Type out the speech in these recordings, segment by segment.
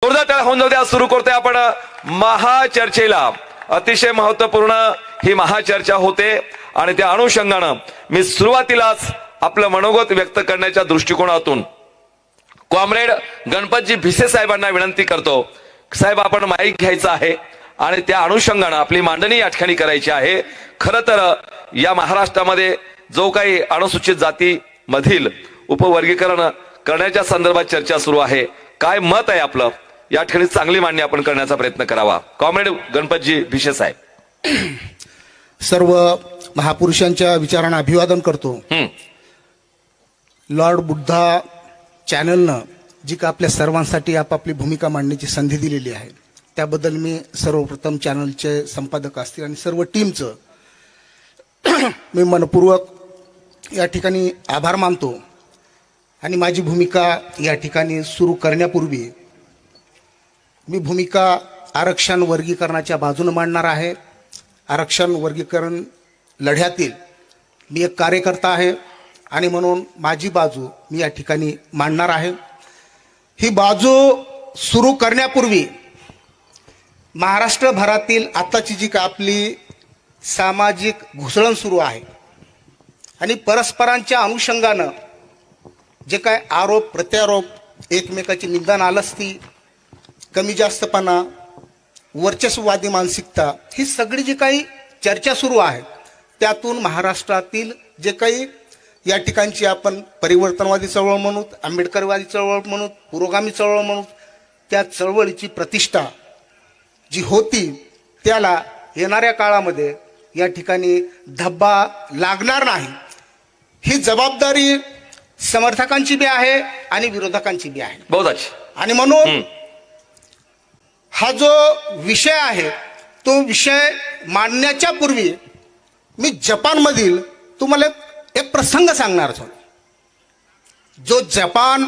जोरदार टाळ्या होऊन जाऊ द्या. सुरू करतोय आपण महाचर्चेला. अतिशय महत्वपूर्ण ही महाचर्चा होते आणि त्या अनुषंगानं मी सुरुवातीलाच आपलं मनोगत व्यक्त करण्याच्या दृष्टिकोनातून कॉम्रेड गणपतजी भिसे साहेबांना विनंती करतो. साहेब, आपण माईक घ्यायचा आहे आणि त्या अनुषंगानं आपली मांडणी या ठिकाणी करायची आहे. खरं तर या महाराष्ट्रामध्ये जो काही अनुसूचित जाती मधील उपवर्गीकरण करण्याच्या संदर्भात चर्चा सुरू आहे, काय मत आहे आपलं या ठिकाणी चांगली मांडणी आपण करण्याचा प्रयत्न करावा. कॉम्रेड गणपतजी भिसे साहेब. सर्व महापुरुषांच्या विचारांना अभिवादन करतो. लॉर्ड बुद्धा चॅनलनं जी का आपल्या सर्वांसाठी आपापली भूमिका मांडण्याची संधी दिलेली आहे त्याबद्दल मी सर्वप्रथम चॅनलचे संपादक असतील आणि सर्व टीमचं मी मनपूर्वक या ठिकाणी आभार मानतो. आणि माझी भूमिका या ठिकाणी सुरू करण्यापूर्वी मी भूमिका आरक्षण वर्गीकरणाच्या बाजूने मांडणार आहे. आरक्षण वर्गीकरण लढ्यातील मी एक कार्यकर्ता आहे आणि म्हणून माझी बाजू मी या ठिकाणी मांडणार आहे. ही बाजू सुरू करण्यापूर्वी महाराष्ट्रभरातील आताची जी का आपली सामाजिक घुसळण सुरू आहे आणि परस्परांच्या अनुषंगानं जे काय आरोप प्रत्यारोप एकमेकाची निंदा नालस्ती कमी जास्तपणा वर्चस्ववादी मानसिकता ही सगळी जी काही चर्चा सुरू आहे त्यातून महाराष्ट्रातील जे काही या ठिकाणची आपण परिवर्तनवादी चळवळ म्हणू, आंबेडकरवादी चळवळ म्हणू, पुरोगामी चळवळ म्हणू, त्या चळवळीची प्रतिष्ठा जी होती त्याला येणाऱ्या काळामध्ये या ठिकाणी धब्बा लागणार नाही. ही जबाबदारी समर्थकांची बी आहे आणि विरोधकांची बी आहे. आणि म्हणून हा जो विषय आहे तो विषय मांडण्याच्या पूर्वी मी जपानमधील तुम्हाला एक प्रसंग सांगणार होतो. जो जपान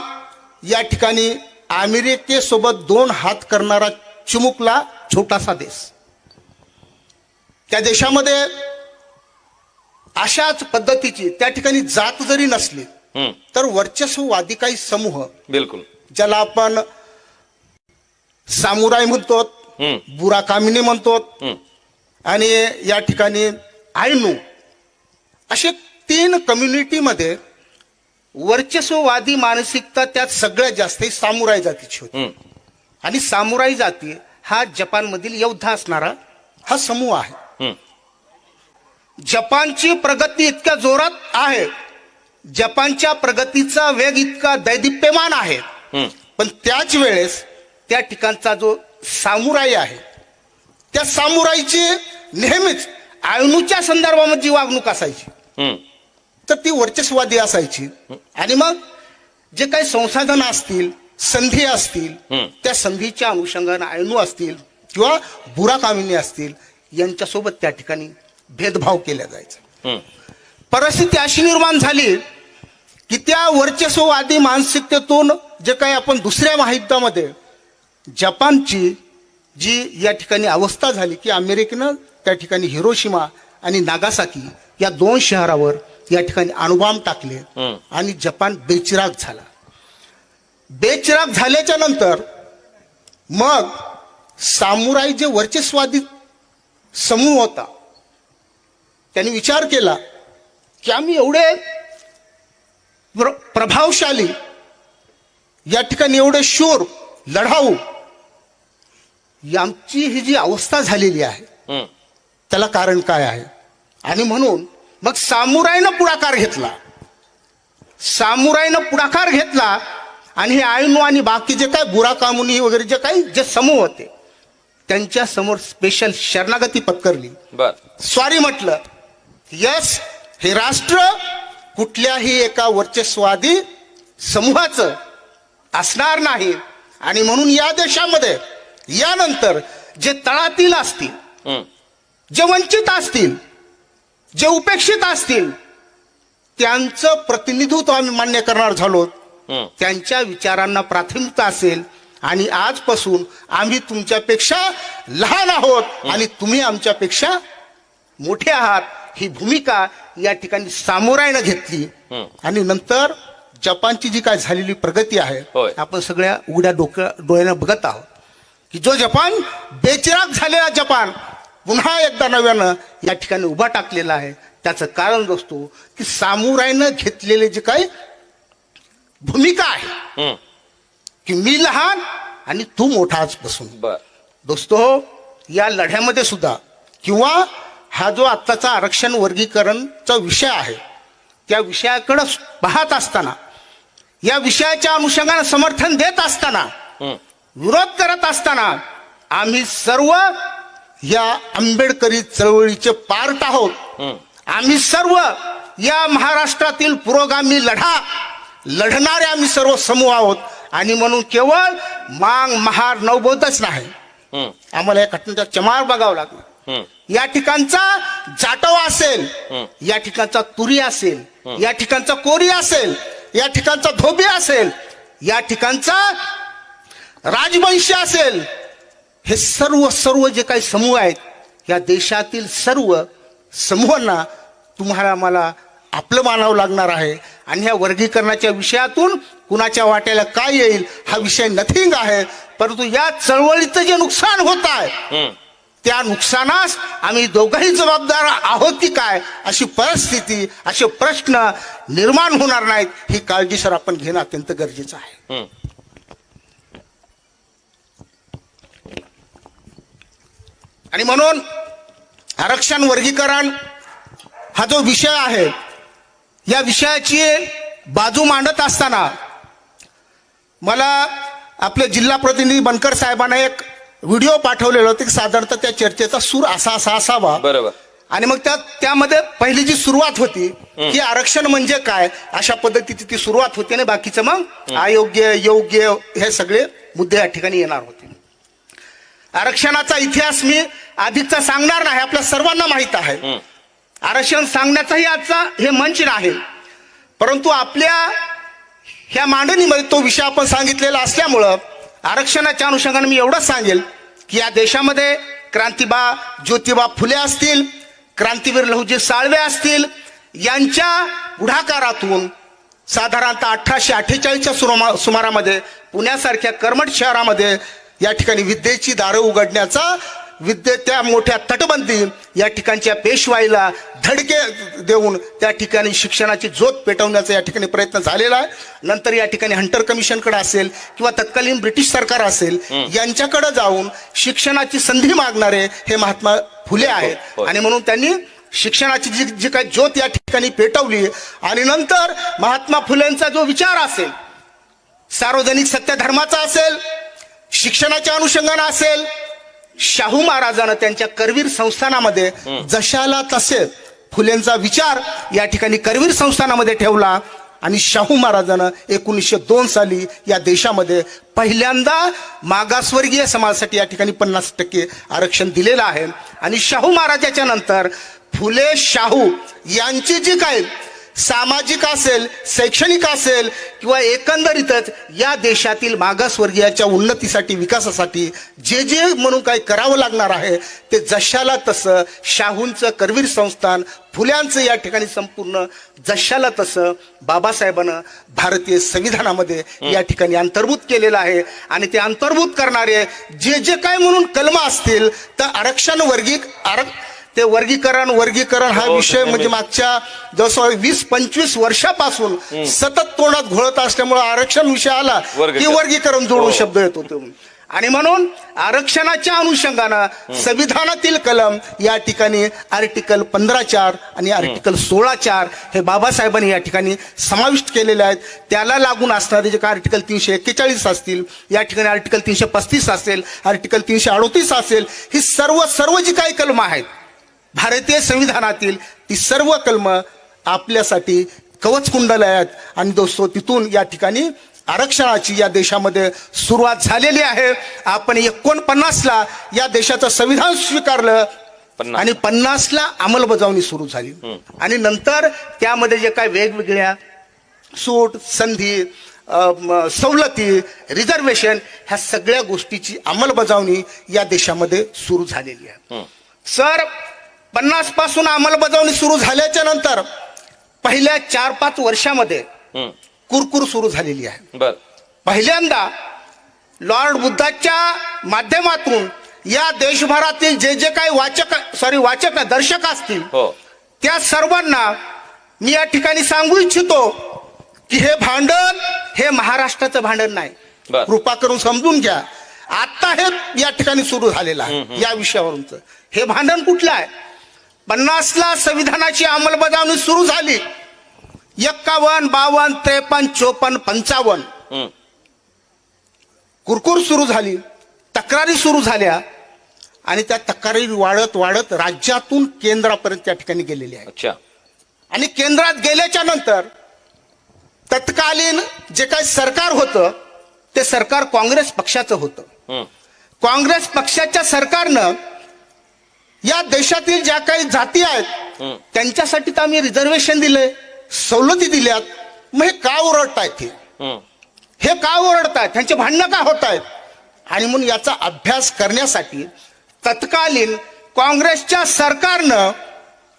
या ठिकाणी अमेरिकेसोबत 2 हात करणारा चिमुकला छोटासा देश, त्या देशामध्ये अशाच पद्धतीची त्या ठिकाणी जात जरी नसली तर वर्चस्ववादी काही समूह, बिलकुल ज्याला आपण सामुराई म्हणतो, बुराकामिनी म्हणतो आणि या ठिकाणी आयनू, असे 3 कम्युनिटीमध्ये वर्चस्ववादी मानसिकता त्यात सगळ्यात जास्त सामुराई जातीची होती. आणि सामुराई जाती हा जपानमधील योद्धा असणारा हा समूह आहे. जपानची प्रगती इतक्या जोरात आहे, जपानच्या प्रगतीचा वेग इतका दैदिप्यमान आहे, पण त्याच वेळेस त्या ठिकाणचा जो सामुराई आहे त्या सामुराईची नेहमीच आयनूच्या संदर्भामध्ये जी वागणूक असायची तर ती वर्चस्ववादी असायची. आणि मग जे काही संसाधन असतील, संधी असतील, त्या संधीच्या अनुषंगाने आयनू असतील किंवा बुराकामिनी असतील यांच्यासोबत त्या ठिकाणी भेदभाव केला जायचा. परिस्थिती अशी निर्माण झाली की त्या वर्चस्ववादी मानसिकतेतून जे काही आपण दुसऱ्या महायुद्धामध्ये जपानची जी या ठिकाणी अवस्था झाली की अमेरिकेनं त्या ठिकाणी हिरोशिमा आणि नागासाकी या 2 शहरावर या ठिकाणी अणुबॉम्ब टाकले आणि जपान बेचिराग झाला. बेचिराग झाल्याच्या नंतर मग सामुराई जे वर्चस्ववादी समूह होता त्यांनी विचार केला की आम्ही एवढे प्रभावशाली या ठिकाणी एवढे शूर लढाऊ, आमची ही जी अवस्था झालेली आहे त्याला कारण काय आहे. आणि म्हणून मग सामुराईनं पुढाकार घेतला आणि हे आयनू आणि बाकी जे काय बुराकामुनी वगैरे जे काही जे समूह होते त्यांच्या समोर स्पेशल शरणागती पत्करली. स्वारी म्हटलं, यस, हे राष्ट्र कुठल्याही एका वर्चस्ववादी समूहाचं असणार नाही. आणि म्हणून या देशामध्ये यानंतर जे तळातील असतील, जे वंचित असतील, जे उपेक्षित असतील त्यांचं प्रतिनिधित्व आम्ही मान्य करणार झालो. त्यांच्या विचारांना प्राथमिकता असेल आणि आजपासून आम्ही तुमच्यापेक्षा लहान आहोत आणि तुम्ही आमच्यापेक्षा मोठे आहात. ही भूमिका या ठिकाणी सामुराईनं घेतली आणि नंतर जपानची जी काय झालेली प्रगती आहे होय. आपण सगळ्या उघड्या डोळ्यानं बघत आहोत की जो जपान बेचिराग झालेला जपान पुन्हा एकदा नव्यानं या ठिकाणी उभा टाकलेला आहे. त्याचं कारण असतो की सामुराईनं घेतलेले जे काही भूमिका आहे की मी लहान आणि तू मोठाच बसून. बर. दोस्तो, या लढ्यामध्ये सुद्धा किंवा हा जो आत्ताचा आरक्षण वर्गीकरणचा विषय आहे त्या विषयाकडे पाहत असताना, या विषयाच्या अनुषंगाने समर्थन देत असताना, विरोध करत असताना आम्ही सर्व या आंबेडकरी चळवळीचे पार्ट आहोत. आम्ही सर्व या महाराष्ट्रातील पुरोगामी लढणारे आम्ही सर्व समूह आहोत. आणि म्हणून केवळ मांग महार नवबोधच नाही, आम्हाला या घटनेचा चमार बघावा लागला. या ठिकाणचा जाटव असेल, या ठिकाणचा तुरी असेल, या ठिकाणचा कोरी असेल, या ठिकाणचा धोबी असेल, या ठिकाणचा राजवंशी असेल, हे सर्व जे काही समूह आहेत या देशातील सर्व समूहांना तुम्हाला मला आपलं मानावं लागणार आहे. आणि ह्या वर्गीकरणाच्या विषयातून कुणाच्या वाट्याला काय येईल हा विषय नथिंग आहे. परंतु या चळवळीचं जे नुकसान होत आहे त्या नुकसानास आम्ही दोघंही जबाबदार आहोत की काय, अशी परिस्थिती, असे प्रश्न निर्माण होणार नाहीत ही काळजी सर आपण घेणं अत्यंत गरजेचं आहे. आणि म्हणून आरक्षण वर्गीकरण हा जो विषय आहे या विषयाची बाजू मांडत असताना मला आपले जिल्हा प्रतिनिधी बनकर साहेबांना एक व्हिडिओ पाठवलेला होता की साधारणतः त्या चर्चेचा सूर असा असावा. बरोबर. आणि मग त्यामध्ये पहिली जी सुरुवात होती की आरक्षण म्हणजे काय, अशा पद्धतीची ती सुरुवात होती आणि बाकीचं मग अयोग्य योग्य हे सगळे मुद्दे या ठिकाणी येणार होते. आरक्षणाचा इतिहास मी अधिकचा सांगणार नाही, आपल्या सर्वांना माहित आहे. आरक्षण सांगण्याचाही आजचा हे मंच नाही, परंतु आपल्या ह्या मांडणीमध्ये तो विषय आपण सांगितलेला असल्यामुळं आरक्षणाच्या अनुषंगाने मी एवढंच सांगेल की या देशामध्ये क्रांतिबा ज्योतिबा फुले असतील, क्रांतीवीर लहुजी साळवे असतील, यांच्या पुढाकारातून साधारणतः 1848च्या सुमारामध्ये पुण्यासारख्या कर्मठ शहरामध्ये या ठिकाणी विद्येची दारं उघडण्याचा, विद्येच्या मोठ्या तटबंदी या ठिकाणच्या पेशवाईला धडके देऊन त्या ठिकाणी शिक्षणाची ज्योत पेटवण्याचा या ठिकाणी प्रयत्न झालेला आहे. नंतर या ठिकाणी हंटर कमिशनकडे असेल किंवा तत्कालीन ब्रिटिश सरकार असेल यांच्याकडे जाऊन शिक्षणाची संधी मागणारे हे महात्मा फुले आहेत. आणि म्हणून त्यांनी शिक्षणाची जी काही ज्योत या ठिकाणी पेटवली. आणि नंतर महात्मा फुलेंचा जो विचार असेल, सार्वजनिक सत्यधर्माचा असेल, शिक्षणाच्या अनुषंगाने असेल, शाहू महाराजांना त्यांच्या करवीर संस्थानामध्ये जशाला तसे फुलेंचा विचार या ठिकाणी करवीर संस्थानामध्ये ठेवला. आणि शाहू महाराजांना 1902 साली या देशामध्ये पहिल्यांदा मागासवर्गीय समाजासाठी या ठिकाणी 50% आरक्षण दिलेलं आहे. आणि शाहू महाराजाच्या नंतर फुले शाहू यांची जी काय सामाजिक असेल, शैक्षणिक असेल किंवा एकंदरीतच या देशातील मागासवर्गीयाच्या उन्नतीसाठी, विकासासाठी जे जे म्हणून काही करावं लागणार आहे ते जशाला तसं शाहूंचं करवीर संस्थान, फुल्यांचं या ठिकाणी संपूर्ण जशाला तसं बाबासाहेबांना भारतीय संविधानामध्ये या ठिकाणी अंतर्भूत केलेलं आहे. आणि ते अंतर्भूत करणारे जे जे काय म्हणून कलम असतील तर आरक्षण ते वर्गीकरण हा विषय म्हणजे मागच्या जवळजवळ 20-25 वर्षापासून सतत तोंडात घोळत असल्यामुळे आरक्षण विषय आला की वर्गीकरण जोडून शब्द येत होते. आणि म्हणून आरक्षणाच्या अनुषंगानं संविधानातील कलम या ठिकाणी आर्टिकल 15(4) आणि आर्टिकल 16(4) हे बाबासाहेबांनी या ठिकाणी समाविष्ट केलेले आहेत. त्याला लागून असणारे जे काही आर्टिकल 341 असतील, या ठिकाणी आर्टिकल 335 असेल, आर्टिकल 338 असेल, ही सर्व जी काही कलम आहेत भारतीय संविधानातील ती सर्व कलम आपल्यासाठी कवचकुंडल आहेत. आणि दोस्तो तिथून या ठिकाणी आरक्षणाची या देशामध्ये सुरुवात झालेली आहे. आपण 49ला या देशाचं संविधान स्वीकारलं आणि 50ला अंमलबजावणी सुरू झाली. आणि नंतर त्यामध्ये जे काय वेगवेगळ्या सूट, संधी, सवलती, रिझर्वेशन ह्या सगळ्या गोष्टीची अंमलबजावणी या देशामध्ये सुरू झालेली आहे. सर, 50 पासून अंमलबजावणी सुरू झाल्याच्या नंतर पहिल्या 4-5 वर्षामध्ये कुरकुर सुरू झालेली आहे. बर. पहिल्यांदा लॉर्ड बुद्धाच्या माध्यमातून या देशभरातील जे जे काही वाचक दर्शक असतील हो. त्या सर्वांना मी या ठिकाणी सांगू इच्छितो की हे भांडण हे महाराष्ट्राचं भांडण नाही. बर. कृपा करून समजून घ्या. आता हे या ठिकाणी सुरू झालेलं आहे. या विषयावरूनच हे भांडण कुठलं आहे? 50ला संविधानाची अंमलबजावणी सुरू झाली. 51, 52, 53, 54, 55 कुरकुर सुरू झाली, तक्रारी सुरू झाल्या आणि त्या तक्रारी वाढत वाढत राज्यातून केंद्रापर्यंत त्या ठिकाणी गेलेली आहे. अच्छा. आणि केंद्रात गेल्याच्या नंतर तत्कालीन जे काही सरकार होतं ते सरकार काँग्रेस पक्षाचं होतं. काँग्रेस पक्षाच्या सरकारनं या देशातील ज्या काही जाती आहेत त्यांच्यासाठी तर आम्ही रिझर्वेशन दिले, सवलती दिल्यात. मग हे का ओरडतायत? हे का ओरडतायत? त्यांचे भांडणं का होत आहेत? आणि म्हणून याचा अभ्यास करण्यासाठी तत्कालीन काँग्रेसच्या सरकारनं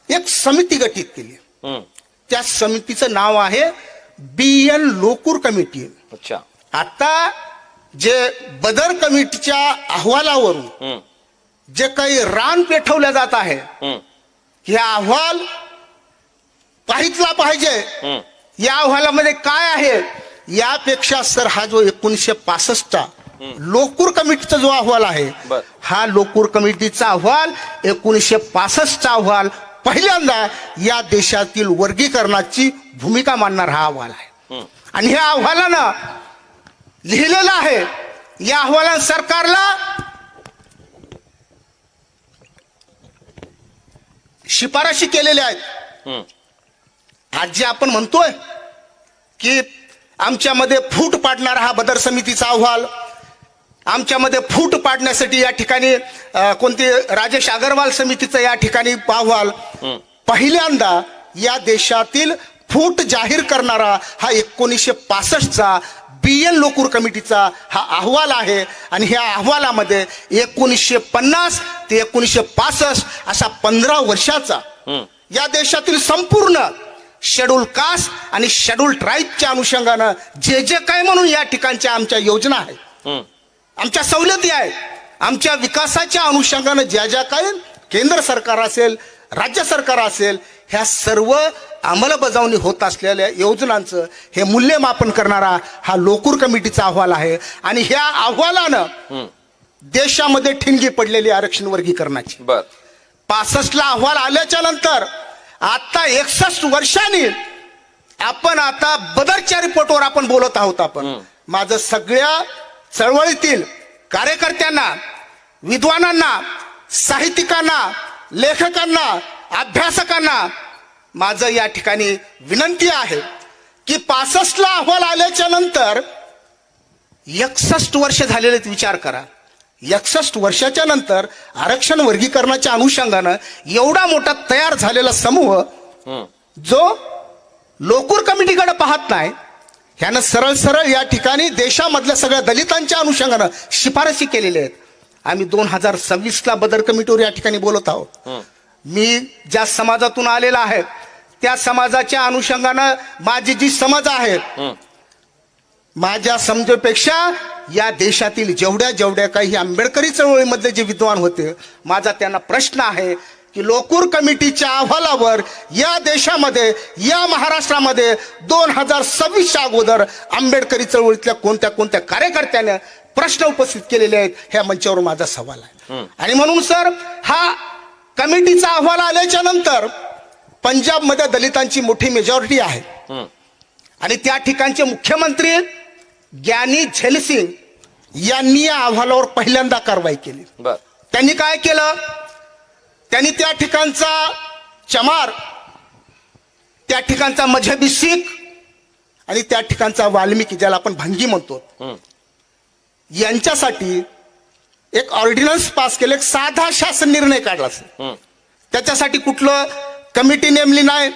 एक समिती गठीत केली. त्या समितीचं नाव आहे BN लोकूर कमिटी. अच्छा. आता जे बदर कमिटीच्या अहवालावरून जे काही रान पेठवलं जात आहे हे अहवाल पाहितला पाहिजे. या अहवालामध्ये काय आहे यापेक्षा सर हा जो 1965चा लोकूर कमिटीचा जो अहवाल आहे हा लोकूर कमिटीचा अहवाल 1965चा अहवाल पहिल्यांदा या देशातील वर्गीकरणाची भूमिका मांडणारा हा अहवाल आहे. आणि ह्या अहवालानं लिहिलेलं आहे, या अहवालानं सरकारला शिफारशी केलेल्या आहेत. आज जे आपण म्हणतोय की आमच्यामध्ये फूट पाडणारा हा बदर समितीचा अहवाल, आमच्यामध्ये फूट पाडण्यासाठी या ठिकाणी कोणती राजेश अगरवाल समितीचा या ठिकाणी अहवाल, पहिल्यांदा या देशातील फूट जाहीर करणारा हा 1965चा BN लोकूर कमिटीचा हा अहवाल आहे. आणि ह्या अहवालामध्ये 1950 ते 1965 असा 15 वर्षाचा या देशातील संपूर्ण शेड्यूल कास्ट आणि शेड्यूल ट्राईबच्या अनुषंगानं जे जे काय म्हणून या ठिकाणच्या आमच्या योजना आहेत, आमच्या सवलती आहेत, आमच्या विकासाच्या अनुषंगानं ज्या ज्या काही केंद्र सरकार असेल, राज्य सरकार असेल, ह्या सर्व अंमलबजावणी होत असलेल्या योजनांचं हे मूल्यमापन करणारा हा लोकूर कमिटीचा अहवाल आहे. आणि ह्या अहवालानं देशामध्ये ठिणगी पडलेली आरक्षण वर्गीकरणाची 65ला अहवाल आल्याच्या नंतर आता 61 वर्षांनी आपण आता बदरच्या रिपोर्टवर आपण बोलत आहोत. आपण माझं सगळ्या चळवळीतील कार्यकर्त्यांना, विद्वानांना, साहित्यिकांना, लेखकांना, अभ्यासकांना माझं या ठिकाणी विनंती आहे की 65ला अहवाल आल्याच्या नंतर 61 वर्ष झालेले विचार करा. 61 वर्षाच्या नंतर आरक्षण वर्गीकरणाच्या अनुषंगानं एवढा मोठा तयार झालेला समूह जो लोकूर कमिटीकडे पाहत नाही, ह्यानं सरळ सरळ या ठिकाणी देशामधल्या सगळ्या दलितांच्या अनुषंगानं शिफारसी केलेल्या आहेत. आम्ही 2026ला बदर कमिटीवर या ठिकाणी बोलत आहोत. मी ज्या समाजातून आलेला आहे त्या समाजाच्या अनुषंगानं माझी जी समज आहे, माझ्या समजेपेक्षा या देशातील जेवढ्या जेवढ्या काही आंबेडकरी चळवळीमधले जे विद्वान होते, माझा त्यांना प्रश्न आहे की लोकूर कमिटीच्या अहवालावर या देशामध्ये, या महाराष्ट्रामध्ये 2026च्या अगोदर आंबेडकरी चळवळीतल्या कोणत्या कोणत्या कार्यकर्त्याने प्रश्न उपस्थित केलेले आहेत, ह्या मंचावर माझा सवाल आहे. आणि म्हणून सर हा कमिटीचा अहवाल आल्याच्या नंतर पंजाबमध्ये दलितांची मोठी मेजॉरिटी आहे आणि त्या ठिकाणचे मुख्यमंत्री ग्यानी झैलसिंग यांनी या अहवालावर पहिल्यांदा कारवाई केली. त्यांनी काय केलं? त्यांनी त्या ठिकाणचा चमार, त्या ठिकाणचा मजहबी शीख आणि त्या ठिकाणचा वाल्मिकी, ज्याला आपण भंगी म्हणतो, यांच्यासाठी एक ऑर्डिनन्स पास केलं, एक साधा शासन निर्णय काढला. त्याच्यासाठी कुठलं कमिटी नेमली नाही,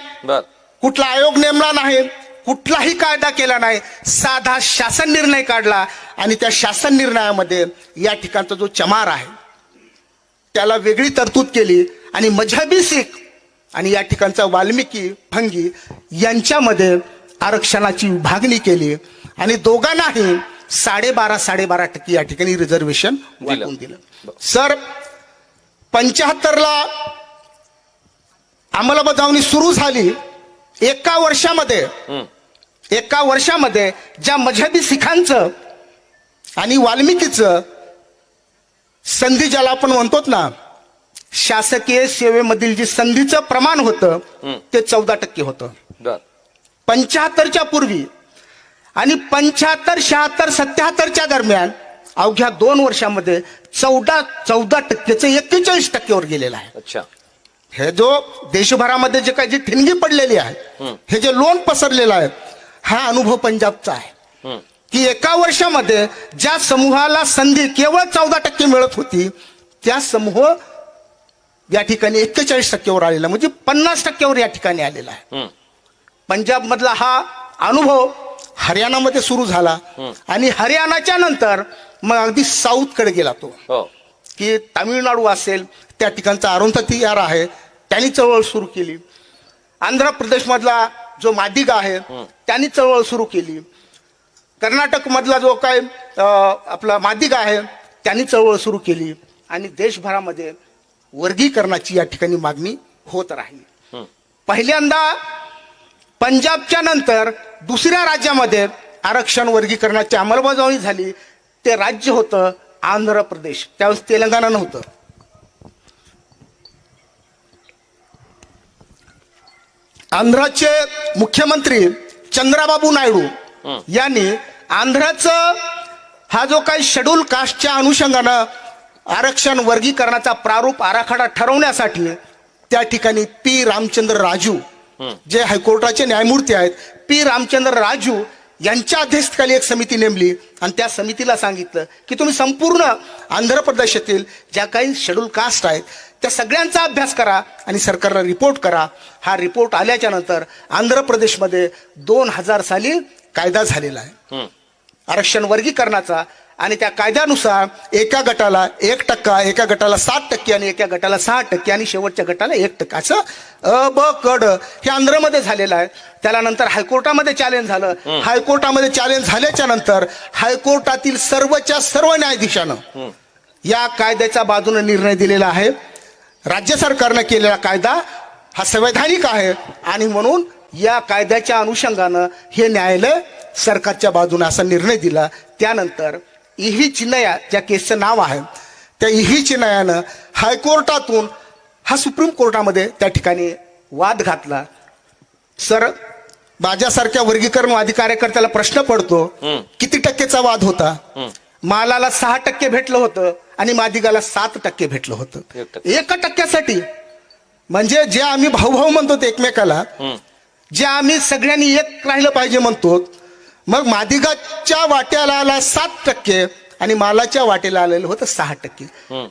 कुठला आयोग नेमला नाही, कुठलाही कायदा केला नाही, साधा शासन निर्णय काढला. आणि त्या शासन निर्णयामध्ये या ठिकाणचा जो चमार आहे त्याला वेगळी तरतूद केली आणि मजहबी शीख आणि या ठिकाणचा वाल्मिकी भंगी यांच्यामध्ये आरक्षणाची विभागणी केली आणि दोघांनाही 12.5% या ठिकाणी रिझर्वेशन वाटून दिलं. सर 75ला अंमलबजावणी सुरू झाली. एका वर्षामध्ये ज्या मजहबी सिखांचं आणि वाल्मिकीचं संधी ज्याला आपण म्हणतो ना, शासकीय सेवेमधील जी संधीचं प्रमाण होतं ते 14% होतं 75च्या पूर्वी. आणि 75, 76, 77च्या दरम्यान अवघ्या 2 वर्षामध्ये 14%चं 41%वर गेलेलं आहे. अच्छा. हे जो देशभरामध्ये जे काही जी ठिणगी पडलेली आहे, हे जे लोन पसरलेलं आहे, हा अनुभव पंजाबचा आहे की एका वर्षामध्ये ज्या समूहाला संधी केवळ 14% मिळत होती, त्या समूह या ठिकाणी 41%वर आलेला, म्हणजे 50%वर या ठिकाणी आलेला आहे. पंजाब मधला हा अनुभव हरियाणामध्ये सुरू झाला आणि हरियाणाच्या नंतर मग अगदी साऊथकडे गेला तो, की तामिळनाडू असेल त्या ठिकाणचा अरुंधती यार आहे, त्यांनी चळवळ सुरू केली. आंध्र प्रदेश मधला जो मादिगा आहे त्यांनी चळवळ सुरू केली. कर्नाटक मधला जो काय आपला मादिगा आहे त्यांनी चळवळ सुरू केली आणि देशभरामध्ये वर्गीकरणाची या ठिकाणी मागणी होत राहिली. पहिल्यांदा पंजाबच्या नंतर दुसऱ्या राज्यामध्ये आरक्षण वर्गीकरणाची अंमलबजावणी झाली. ते राज्य होतं आंध्र प्रदेश, त्यावेळेस तेलंगणा नव्हतं. आंध्राचे मुख्यमंत्री चंद्राबाबू नायडू यांनी आंध्राचं हा जो काही शेड्यूल कास्टच्या अनुषंगानं आरक्षण वर्गीकरणाचा प्रारूप आराखडा ठरवण्यासाठी त्या ठिकाणी पी रामचंद्र राजू, जे हायकोर्टाचे न्यायमूर्ती आहेत, पी रामचंद्र राजू यांच्या अध्यक्षतेखाली एक समिती नेमली आणि त्या समितीला सांगितलं की तुम्ही संपूर्ण आंध्र प्रदेशातील ज्या काही शेड्यूल कास्ट आहेत त्या सगळ्यांचा अभ्यास करा आणि सरकारला रिपोर्ट करा. हा रिपोर्ट आल्याच्या नंतर आंध्र प्रदेशमध्ये 2000 साली कायदा झालेला आहे आरक्षण वर्गीकरणाचा. आणि त्या कायद्यानुसार एका गटाला 1%, एका गटाला 7% आणि एका गटाला 6% आणि शेवटच्या गटाला 1% असं ब क ड हे आंध्रमध्ये झालेलं आहे. त्याला नंतर हायकोर्टामध्ये चॅलेंज झालं. हायकोर्टामध्ये चॅलेंज झाल्याच्या नंतर हायकोर्टातील सर्वच्या सर्व न्यायाधीशानं या कायद्याच्या बाजूने निर्णय दिलेला आहे. राज्य सरकारनं केलेला कायदा हा संवैधानिक आहे आणि म्हणून या कायद्याच्या अनुषंगानं हे न्यायालय सरकारच्या बाजूने असा निर्णय दिला. त्यानंतर इव्ही चिन्नया ज्या केसचं नाव आहे, त्या इव्ही चिन्नयानं हायकोर्टातून हा सुप्रीम कोर्टामध्ये त्या ठिकाणी वाद घातला. सर माझ्यासारख्या वर्गीकरणवादी कार्यकर्त्याला प्रश्न पडतो, किती टक्केचा वाद होता? मालाला 6% भेटलं होतं आणि मादिगाला 7% भेटलं होतं. 1%साठी म्हणजे जे आम्ही भाऊ म्हणतो ते एकमेकाला, जे आम्ही सगळ्यांनी एक राहिलं पाहिजे म्हणतो, मग मादिगाच्या वाट्याला आला 7% आणि मालाच्या वाटेला आलेलं होतं 6%.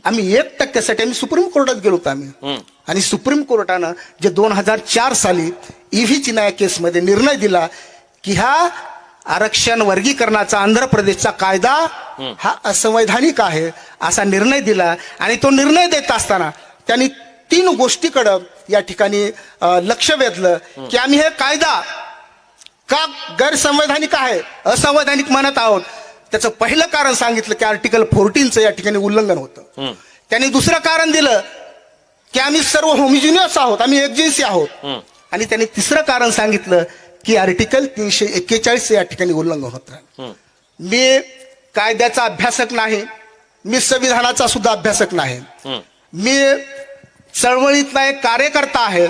आम्ही 1%साठी आम्ही सुप्रीम कोर्टात गेलो होतो आम्ही. आणि सुप्रीम कोर्टानं जे 2004 साली इव्ही चिन्नया केसमध्ये निर्णय दिला की हा आरक्षण वर्गीकरणाचा आंध्र प्रदेशचा कायदा हा असंवैधानिक आहे असा निर्णय दिला. आणि तो निर्णय देत असताना त्यांनी 3 गोष्टीकडं या ठिकाणी लक्ष वेधलं की आम्ही हे कायदा का गैरसंवैधानिक आहे, असंवैधानिक म्हणत आहोत. त्याचं पहिलं कारण सांगितलं की आर्टिकल 14चं या ठिकाणी उल्लंघन होतं. त्यांनी दुसरं कारण दिलं की आम्ही सर्व होमिजिनियस आहोत, आम्ही एकजिन्सी आहोत. आणि त्यांनी तिसरं कारण सांगितलं की आर्टिकल 341 या ठिकाणी उल्लंघन होतं. मी कायद्याचा अभ्यासक नाही, मी संविधानाचा सुद्धा अभ्यासक नाही, मी चळवळीतला एक कार्यकर्ता आहे.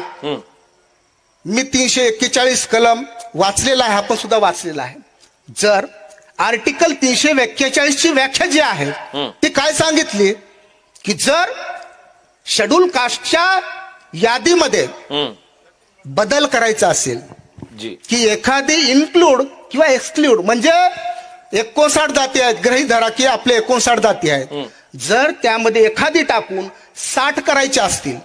मी 341 कलम वाचलेला आहे, आपण सुद्धा वाचलेला आहे. जर आर्टिकल 341 ची व्याख्या जी आहे ती काय सांगितली की जर शेड्यूल कास्टच्या यादीमध्ये बदल करायचा असेल की एखादी इन्क्लूड किंवा एक्सक्लूड, म्हणजे 59 जाती आहेत, गृहीत धरा की आपले 59 जाती आहेत, जर त्यामध्ये एखादी टाकून 60 करायच्या असतील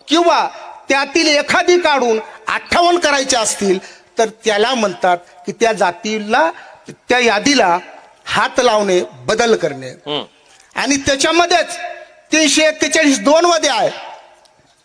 किंवा त्यातील एखादी काढून 58 करायच्या असतील तर त्याला म्हणतात की त्या जातीला, त्या यादीला हात लावणे, बदल करणे. आणि त्याच्यामध्येच 341(2) मध्ये आहे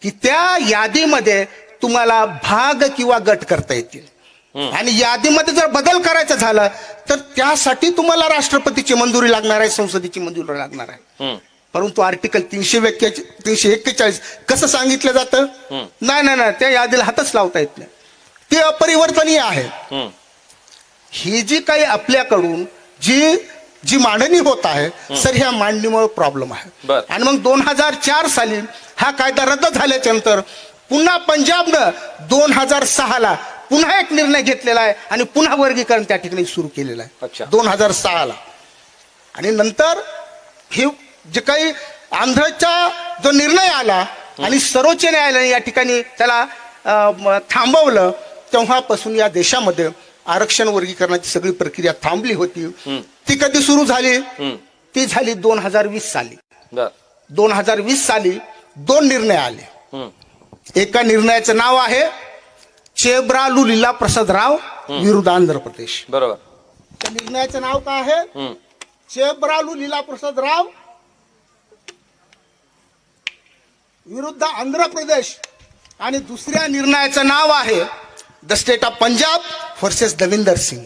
की त्या यादीमध्ये तुम्हाला भाग किंवा गट करता येतील. आणि यादीमध्ये जर बदल करायचा झाला तर त्यासाठी तुम्हाला राष्ट्रपतीची मंजुरी लागणार आहे, संसदेची मंजुरी लागणार आहे. परंतु आर्टिकल 341 कसं सांगितलं जातं? नाही नाही नाही, त्या यादीला हातच लावता येत नाही, ते अपरिवर्तनीय आहे. ही जी काही आपल्याकडून जी मांडणी होत आहे सर, ह्या मांडणीमुळे प्रॉब्लेम आहे. आणि मग 2004 साली हा कायदा रद्द झाल्याच्या नंतर पुन्हा पंजाबनं 2006ला पुन्हा एक निर्णय घेतलेला आहे आणि पुन्हा वर्गीकरण त्या ठिकाणी सुरू केलेलं आहे 2006ला. आणि नंतर हे जे काही आंध्रचा जो निर्णय आला आणि सर्वोच्च न्यायालयाने या ठिकाणी त्याला थांबवलं, तेव्हापासून या देशामध्ये आरक्षण वर्गीकरणाची सगळी प्रक्रिया थांबली होती. ती कधी सुरू झाली? ती झाली 2020 साली. 2020 साली 2 निर्णय आले. एका निर्णयाचं नाव आहे चेब्रालू लीला प्रसाद राव विरुद्ध आंध्र प्रदेश. बरोबर. त्या निर्णयाचं नाव काय आहे? चेब्रालू लीला प्रसाद राव विरुद्ध आंध्र प्रदेश. आणि दुसऱ्या निर्णयाचं नाव आहे the state of Punjab versus Davinder Singh.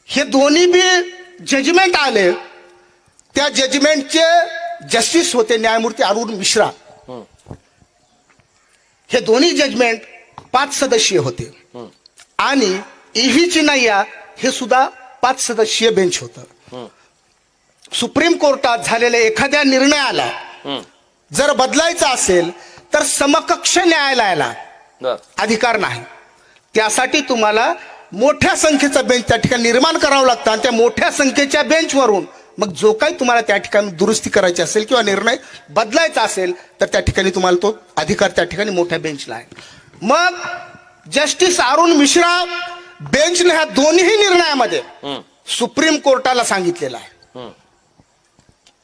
हे दोन्ही बी जजमेंट आले. त्या जजमेंटचे जस्टिस होते न्यायमूर्ती अरुण मिश्रा. हे दोन्ही जजमेंट 5 सदस्यीय होते. आणि EV चिन्नैया हे सुद्धा 5 सदस्यीय बेंच होतं. सुप्रीम कोर्टात झालेल्या एखाद्या निर्णयाला जर बदलायचा असेल तर समकक्ष न्यायालयाला अधिकार नाही. त्यासाठी तुम्हाला मोठ्या संख्येचा बेंच त्या ठिकाणी निर्माण करावं लागतं. आणि त्या मोठ्या संख्येच्या बेंचवरून मग जो काही तुम्हाला त्या ठिकाणी दुरुस्ती करायची असेल किंवा निर्णय बदलायचा असेल तर त्या ठिकाणी तुम्हाला तो अधिकार त्या ठिकाणी मोठ्या बेंचला आहे. मग जस्टिस अरुण मिश्रा बेंचने ह्या दोन्ही निर्णयामध्ये सुप्रीम कोर्टाला सांगितलेला आहे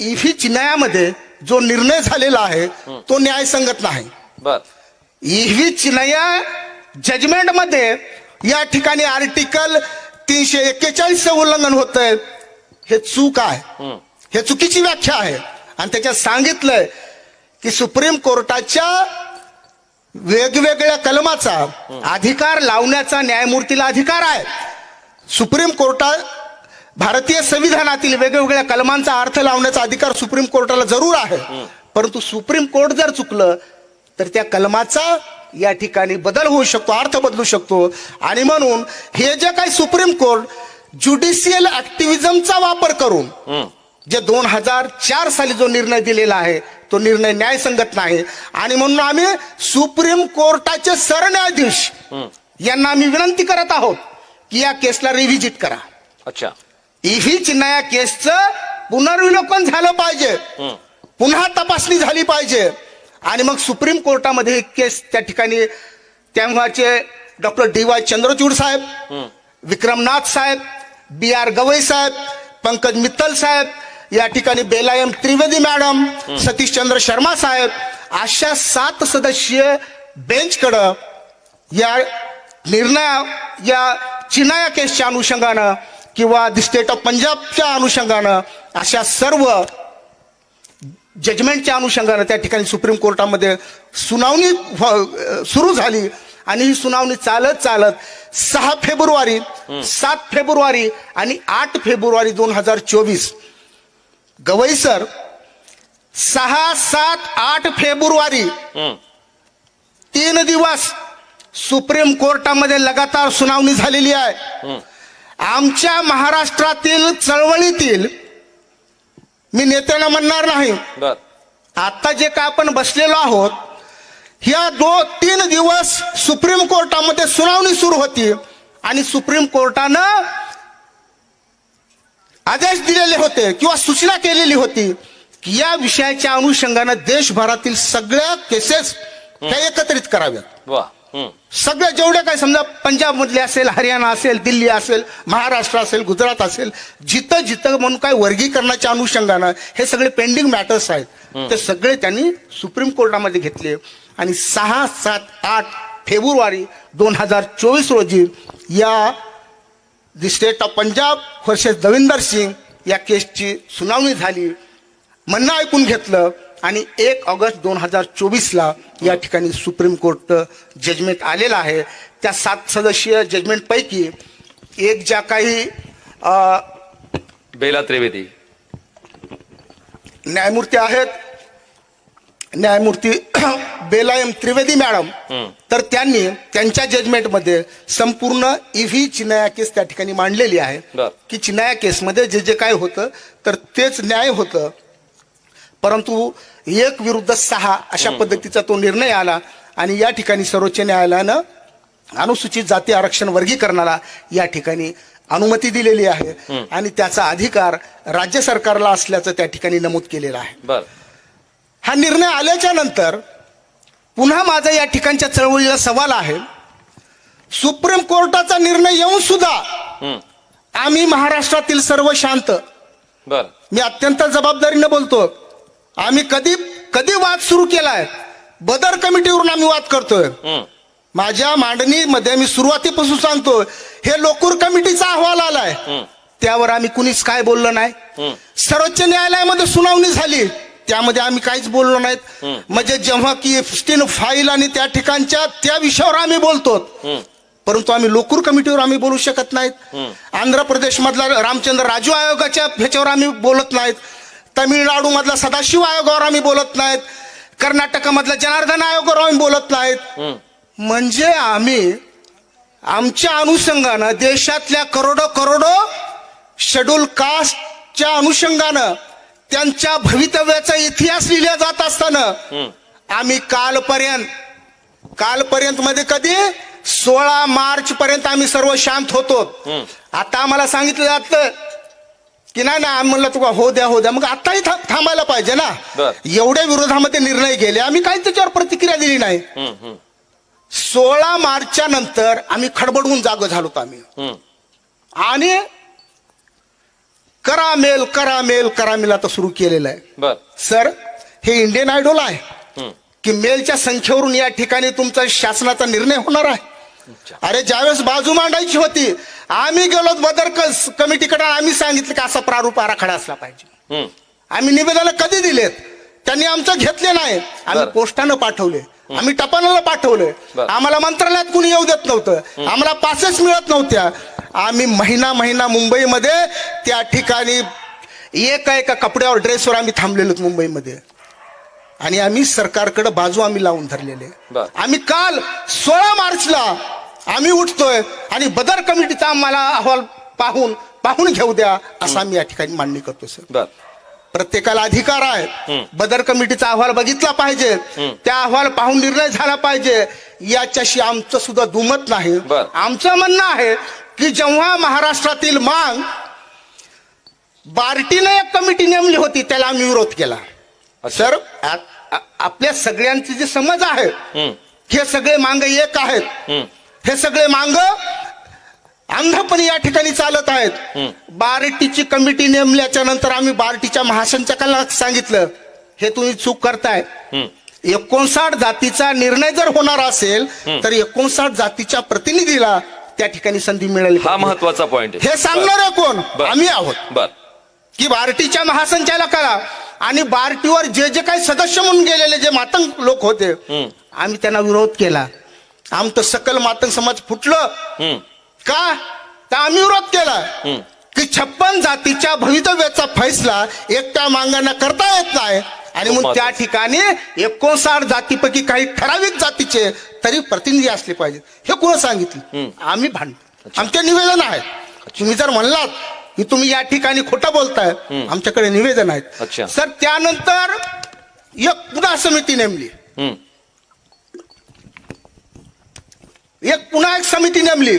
EV चिन्नैयामध्ये जो निर्णय झालेला आहे तो न्यायसंगत नाही. EV चिन्नैया जजमेंट मध्ये या ठिकाणी आर्टिकल 341 उल्लंघन होतंय. हे चूक आहे, हे चुकीची व्याख्या आहे. आणि त्याच्यात सांगितलंय की सुप्रीम कोर्टाच्या वेगवेगळ्या कलमाचा अधिकार लावण्याचा न्यायमूर्तीला अधिकार आहे. सुप्रीम कोर्टात भारतीय संविधानातील वेगवेगळ्या कलमांचा अर्थ लावण्याचा अधिकार सुप्रीम कोर्टाला जरूर आहे. परंतु सुप्रीम कोर्ट जर चुकलं तर त्या कलमाचा या ठिकाणी बदल होऊ शकतो, अर्थ बदलू शकतो. आणि म्हणून हे जे काही सुप्रीम कोर्ट ज्युडिशियल ऍक्टिव्हिजमचा वापर करून जे 2004 साली जो निर्णय दिलेला आहे तो निर्णय न्यायसंगत नाही. आणि म्हणून आम्ही सुप्रीम कोर्टाचे सरन्यायाधीश यांना आम्ही विनंती करत आहोत की या केसला रिव्हिजिट करा. EV चिन्नैया केसचं पुनर्विलोकन झालं पाहिजे, पुन्हा तपासणी झाली पाहिजे. आणि मग सुप्रीम कोर्टामध्ये केस त्या ठिकाणी तेव्हाचे डॉक्टर DY चंद्रचूड साहेब, विक्रमनाथ साहेब, BR गवई साहेब, पंकज मित्तल साहेब, या ठिकाणी बेला M त्रिवेदी मॅडम, सतीश चंद्र शर्मा साहेब, अशा 7 सदस्यीय बेंचकडं या निर्णय या चिन्नैया केसच्या अनुषंगानं किंवा द स्टेट ऑफ पंजाबच्या अनुषंगानं अशा सर्व जजमेंटच्या अनुषंगानं त्या ठिकाणी सुप्रीम कोर्टामध्ये सुनावणी सुरू झाली. आणि ही सुनावणी चालत 6 फेब्रुवारी, 7 फेब्रुवारी आणि 8 फेब्रुवारी 2024 गवई सर 6, 7, 8 फेब्रुवारी 3 दिवस सुप्रीम कोर्टामध्ये लगातार सुनावणी झालेली आहे. आमच्या महाराष्ट्रातील चळवळीतील, मी नेत्यांना म्हणणार नाही, आता जे काय आपण बसलेलो आहोत, ह्या 2-3 दिवस सुप्रीम कोर्टामध्ये सुनावणी सुरू होती. आणि सुप्रीम कोर्टानं आदेश दिलेले होते किंवा सूचना केलेली होती की या विषयाच्या अनुषंगानं देशभरातील सगळ्या केसेस त्या एकत्रित कराव्यात. सगळ्या जेवढे काय समजा पंजाब मधले असेल, हरियाणा असेल, दिल्ली असेल, महाराष्ट्र असेल, गुजरात असेल, जिथं जिथं म्हणून काय वर्गीकरणाच्या अनुषंगानं हे सगळे पेंडिंग मॅटर्स आहेत ते सगळे त्यांनी सुप्रीम कोर्टामध्ये घेतले. आणि 6, 7, 8 फेब्रुवारी 2024 रोजी या the state of Punjab versus Davinder Singh या केसची सुनावणी झाली. म्हणणं ऐकून घेतलं आणि 1 ऑगस्ट 2024ला या ठिकाणी सुप्रीम कोर्ट जजमेंट आलेलं आहे. त्या 7 सदस्यीय जजमेंट पैकी एक ज्या काही बेला त्रिवेदी न्यायमूर्ती आहेत, न्यायमूर्ती बेला एम त्रिवेदी मॅडम, तर त्यांनी त्यांच्या जजमेंटमध्ये संपूर्ण ईव्ही चिनाया केस त्या ठिकाणी मांडलेली आहे बर. की चिनाया केसमध्ये जे जे काय होतं तर तेच न्याय होतं, परंतु 1-6 अशा पद्धतीचा तो निर्णय आला आणि या ठिकाणी सर्वोच्च न्यायालयानं अनुसूचित जाती आरक्षण वर्गीकरणाला या ठिकाणी अनुमती दिलेली आहे आणि त्याचा अधिकार राज्य सरकारला असल्याचं त्या ठिकाणी नमूद केलेलं आहे. बर. हा निर्णय आल्याच्या नंतर पुन्हा माझा या ठिकाणच्या चळवळीला सवाल आहे, सुप्रीम कोर्टाचा निर्णय येऊन सुद्धा आम्ही महाराष्ट्रातील सर्व शांत, बर. मी अत्यंत जबाबदारीने बोलतो, आम्ही कधी वाद सुरू केलाय, बदर कमिटीवरून आम्ही वाद करतोय. माझ्या मांडणीमध्ये मी सुरुवातीपासून सांगतो, हे लोकूर कमिटीचा अहवाल आलाय, त्यावर आम्ही कुणीच काय बोललो नाही. सर्वोच्च न्यायालयामध्ये सुनावणी झाली, त्यामध्ये आम्ही काहीच बोललो नाहीत. म्हणजे जेव्हा की एफस्टीन फाईल आणि त्या ठिकाणच्या त्या विषयावर आम्ही बोलतो, परंतु आम्ही लोकूर कमिटीवर आम्ही बोलू शकत नाहीत. आंध्र प्रदेश मधला रामचंद्र राजू आयोगाच्या ह्याच्यावर आम्ही बोलत नाहीत. तमिळनाडू मधला सदाशिव आयोगावर आम्ही बोलत नाहीत. कर्नाटकामधला जनार्दन आयोगावर आम्ही बोलत नाहीत. म्हणजे आम्ही आमच्या अनुषंगानं देशातल्या करोडो शेड्यूल कास्टच्या अनुषंगानं त्यांच्या भवितव्याचा इतिहास लिहिला जात असताना आम्ही कालपर्यंत मध्ये कधी 16 मार्च पर्यंत आम्ही सर्व शांत होतो. आता आम्हाला सांगितलं जातं की नाही आम्ही म्हणलं तुला हो द्या, मग आताही थांबायला पाहिजे ना. एवढ्या विरोधामध्ये निर्णय गेले, आम्ही काही त्याच्यावर प्रतिक्रिया दिली नाही. 16 मार्चच्या नंतर आम्ही खडबडून जागो झालो आम्ही आणि करा आता सुरू केलेलं आहे. सर, हे इंडियन आयडॉल आहे की मेलच्या संख्येवरून या ठिकाणी तुमचा शासनाचा निर्णय होणार आहे? अरे ज्यावेळेस बाजू मांडायची होती आम्ही गेलो बदर कमिटीकडे, आम्ही सांगितलं की असा प्रारूप आराखडा असला पाहिजे. आम्ही निवेदन कधी दिलेत, त्यांनी आमचं घेतले नाही. आम्ही पोस्टानं पाठवले, आम्ही टपालाला पाठवले, आम्हाला मंत्रालयात कुणी येऊ देत नव्हतं, आम्हाला पासेस मिळत नव्हत्या. आम्ही महिना मुंबईमध्ये त्या ठिकाणी एका कपड्यावर ड्रेसवर आम्ही थांबलेलो मुंबईमध्ये आणि आम्ही सरकारकडे बाजू आम्ही लावून धरलेले. आम्ही काल 16 मार्चला आम्ही उठतोय आणि बदर कमिटीचा आम्हाला अहवाल पाहून घेऊ द्या असं आम्ही या ठिकाणी मांडणी करतो. सर, प्रत्येकाला अधिकार आहे, बदर कमिटीचा अहवाल बघितला पाहिजे, त्या अहवाल पाहून निर्णय झाला पाहिजे, याच्याशी आमचं सुद्धा दुमत नाही. आमचं म्हणणं आहे की जेव्हा महाराष्ट्रातील मांग बार्टीने एक कमिटी नेमली होती त्याला आम्ही विरोध केला. सर, आपल्या सगळ्यांची जी समज आहे, हे सगळे मांग एक आहेत, हे सगळे मांग अंधपणे या ठिकाणी चालत आहेत. बार्टीची कमिटी नेमल्याच्या नंतर आम्ही बार्टीच्या महासंचालकाला सांगितलं, हे तुम्ही चूक करताय. 59 जातीचा निर्णय जर होणार असेल तर 59 जातीच्या प्रतिनिधीला त्या ठिकाणी संधी मिळाली. हा महत्वाचा पॉइंट आहे. हे सांगणार कोण? आम्ही आहोत. की बार्टीच्या महासंचालकाला आणि बार्टीवर जे काही सदस्य म्हणून गेलेले जे मातंग लोक होते, आम्ही त्यांना विरोध केला. आमचं सकल मातंग समाज फुटलं का? तर आम्ही विरोध केला की 56 जातीच्या भवितव्याचा फैसला एकट्या मांगांना करता येत नाही आणि मग त्या ठिकाणी 59 जातीपैकी काही ठराविक जातीचे तरी प्रतिनिधी असले पाहिजेत. हे कोण सांगितलं? आम्ही भांडतो, आमचे निवेदन आहे. तुम्ही जर म्हणलात की तुम्ही या ठिकाणी खोटं बोलताय, आमच्याकडे निवेदन आहेत. सर, त्यानंतर एक पुन्हा समिती नेमली, पुन्हा एक समिती नेमली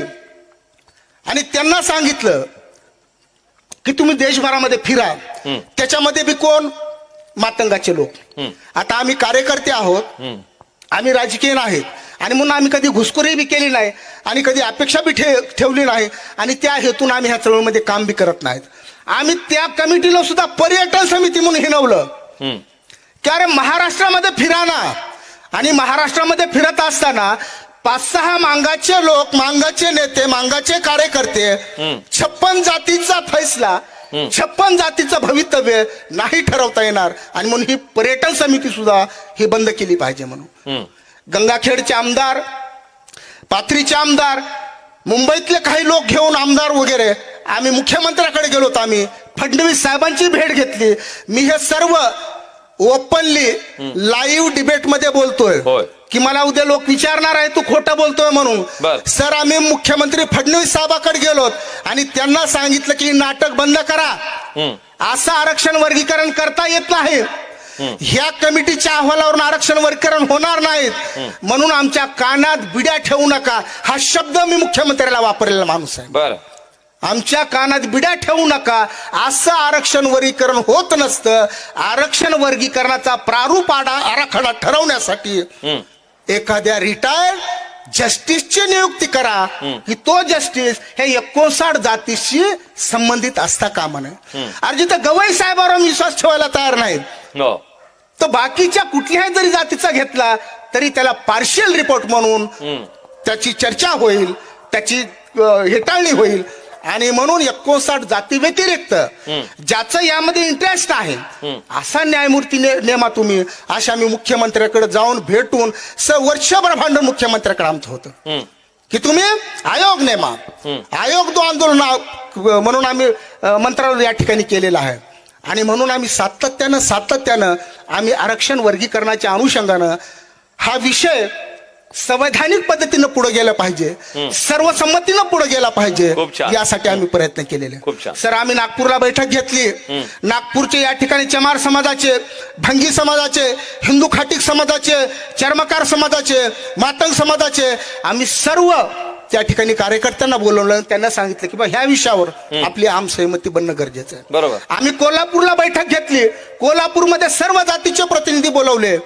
आणि त्यांना सांगितलं की तुम्ही देशभरामध्ये फिरा. त्याच्यामध्ये बी कोण? मातंगाचे लोक. आता आम्ही कार्यकर्ते आहोत, आम्ही राजकीय नाहीत आणि म्हणून आम्ही कधी घुसखोरी बी केली नाही आणि कधी अपेक्षा बी ठेवली नाही आणि त्या हेतून आम्ही ह्या चळवळीमध्ये काम बी करत नाहीत. आम्ही त्या कमिटीला सुद्धा पर्यटन समिती म्हणून हिनवलं की अरे महाराष्ट्रामध्ये फिरा ना. आणि महाराष्ट्रामध्ये फिरत असताना 5-6 मांगाचे लोक, मांगाचे नेते, मांगाचे कार्यकर्ते 56 जातीचा फैसला 56 जातीचं भवितव्य नाही ठरवता येणार आणि म्हणून ही पर्यटन समिती सुद्धा ही बंद केली पाहिजे म्हणून. गंगाखेडचे आमदार, पाथरीचे आमदार, मुंबईतले काही लोक घेऊन आमदार वगैरे आम्ही मुख्यमंत्र्याकडे गेलो होतो. आम्ही फडणवीस साहेबांची भेट घेतली. मी हे सर्व ओपनली लाईव्ह डिबेट मध्ये बोलतोय की मला उद्या लोक विचारणार आहे तू खोटं बोलतोय म्हणून. सर, आम्ही मुख्यमंत्री फडणवीस साहेबाकडे गेलो आणि त्यांना सांगितलं की नाटक बंद करा, असं आरक्षण वर्गीकरण करता येत नाही, ह्या कमिटीच्या अहवालावरून आरक्षण वर्गीकरण होणार नाहीत, म्हणून आमच्या कानात बिड्या ठेवू नका. हा शब्द मी मुख्यमंत्र्याला वापरलेला माणूस आहे. आमच्या कानात बिड्या ठेवू नका, असं आरक्षण वर्गीकरण होत नसतं. आरक्षण वर्गीकरणाचा प्रारूप आराखडा ठरवण्यासाठी एखाद्या रिटायर्ड जस्टिसची नियुक्ती करा की तो जस्टिस हे 59 जातीशी संबंधित असता कामा नये. अरे जिथं गवई साहेबांवर विश्वास ठेवायला तयार नाहीत तर बाकीच्या कुठल्याही जरी जातीचा घेतला तरी त्याला पार्शियल रिपोर्ट म्हणून त्याची चर्चा होईल, त्याची हेटाळणी होईल. आणि म्हणून 59 जाती व्यतिरिक्त ज्याचं यामध्ये इंटरेस्ट आहे असा न्यायमूर्ती नेमा तुम्ही. अशा मी मुख्यमंत्र्याकडे जाऊन भेटून वर्षभर भांडण मुख्यमंत्र्याकडे आमचं होतं की तुम्ही आयोग नेमा. आयोग 2 आंदोलन म्हणून आम्ही मंत्रालय या ठिकाणी केलेलं आहे. आणि म्हणून आम्ही सातत्यानं आम्ही आरक्षण वर्गीकरणाच्या अनुषंगानं हा विषय संवैधानिक पद्धतीनं पुढे गेलं पाहिजे, सर्वसंमतीनं पुढे गेला पाहिजे, यासाठी आम्ही प्रयत्न केलेले. सर, आम्ही नागपूरला बैठक घेतली. नागपूरचे या ठिकाणी चमार समाजाचे, भंगी समाजाचे, हिंदू खाटीक समाजाचे, चर्मकार समाजाचे, मातंग समाजाचे आम्ही सर्व त्या ठिकाणी कार्यकर्त्यांना बोलवलं. त्यांना सांगितलं की बा ह्या विषयावर आपली आम सहमती बनणं गरजेचं आहे. बरोबर. आम्ही कोल्हापूरला बैठक घेतली. कोल्हापूरमध्ये सर्व जातीचे प्रतिनिधी बोलवले.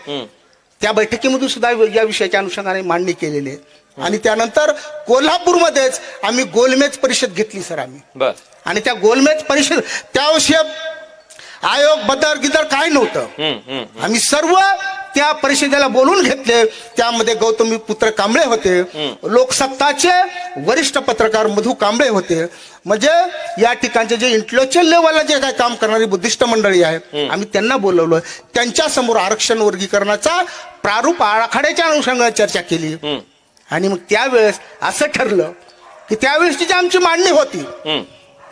त्या बैठकीमधून सुद्धा या विषयाच्या अनुषंगाने मांडणी केलेली आहे. आणि त्यानंतर कोल्हापूरमध्येच आम्ही गोलमेज परिषद घेतली सर आम्ही. आणि त्या गोलमेज परिषद त्याविषयी आयोग बदर गिदर काय नव्हतं. आम्ही सर्व त्या परिषदेला बोलून घेतले. त्यामध्ये गौतमी पुत्र कांबळे होते, लोकसत्ताचे वरिष्ठ पत्रकार मधु कांबळे होते. म्हणजे या ठिकाणचे जे इंटेलेक्च्युअल लेवलला जे काय काम करणारी बुद्धिस्ट मंडळी आहे आम्ही त्यांना बोलवलं. त्यांच्या समोर आरक्षण वर्गीकरणाचा प्रारूप आराखड्याच्या अनुषंगाने चर्चा केली. आणि मग त्यावेळेस असं ठरलं की त्यावेळेसची जी आमची मांडणी होती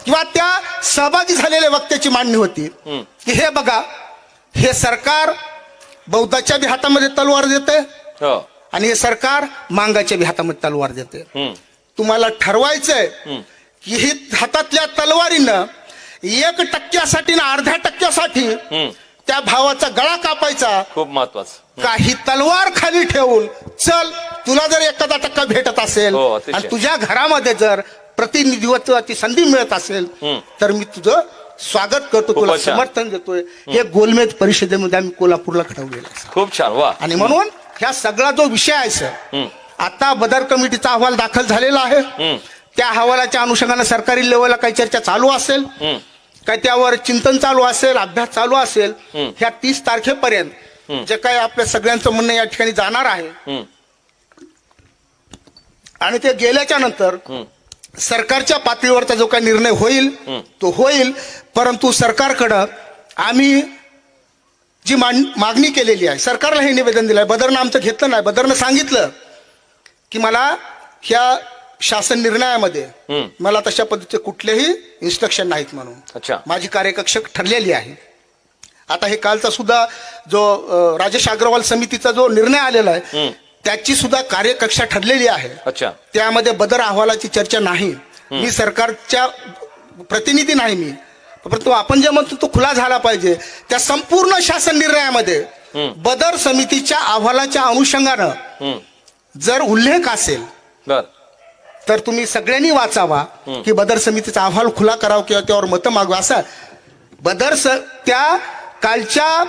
किंवा त्या सहभागी झालेल्या वक्त्याची मांडणी होती की हे बघा, हे सरकार बौद्धाच्या बी हातामध्ये तलवार देते आणि हे सरकार मांगाच्या बी हातामध्ये तलवार देते. तुम्हाला ठरवायचंय की ही हातातल्या तलवारीनं 1% ना 0.5% त्या भावाचा गळा कापायचा. खूप महत्वाचं. काही तलवार खाली ठेवून चल, तुला जर 1% भेटत असेल आणि तुझ्या घरामध्ये जर प्रतिनिधित्वाची संधी मिळत असेल तर मी तुझं स्वागत करतो, तुला समर्थन देतोय. हे गोलमेज परिषदेमध्ये आम्ही कोल्हापूरला घडवलेलं आहे. खूप छान. वा. आणि म्हणून ह्या सगळा जो विषय आहे सर, आता बदर कमिटीचा अहवाल दाखल झालेला आहे. त्या अहवालाच्या अनुषंगाने सरकारी लेवलला काही चर्चा चालू असेल, काय त्यावर चिंतन चालू असेल, अभ्यास चालू असेल. ह्या 30 तारखेपर्यंत जे काही आपल्या सगळ्यांचं म्हणणं या ठिकाणी जाणार आहे आणि ते गेल्याच्या नंतर सरकारच्या पातळीवरचा जो काही निर्णय होईल तो होईल. परंतु सरकारकडं आम्ही जी मागणी केलेली आहे, सरकारला हे निवेदन दिलंय. बदरनं आमचं घेतलं नाही. बदरनं सांगितलं की मला ह्या शासन निर्णयामध्ये मला तशा पद्धतीचे कुठलेही इन्स्ट्रक्शन नाहीत म्हणून माझी कार्यकक्ष ठरलेली आहे. आता हे कालचा सुद्धा जो राजेश अग्रवाल समितीचा जो निर्णय आलेला आहे त्याची सुद्धा कार्यकक्षा ठरलेली आहे. त्यामध्ये बदर अहवालाची चर्चा नाही. मी सरकारच्या प्रतिनिधी नाही मी, परंतु आपण जे म्हणतो तो खुला झाला पाहिजे. त्या संपूर्ण शासन निर्णयामध्ये बदर समितीच्या अहवालाच्या अनुषंगानं जर उल्लेख असेल तर तुम्ही सगळ्यांनी वाचावा की बदर समितीचा अहवाल खुला करावा किंवा त्यावर मतं मागवा. असं बदर त्या कालच्या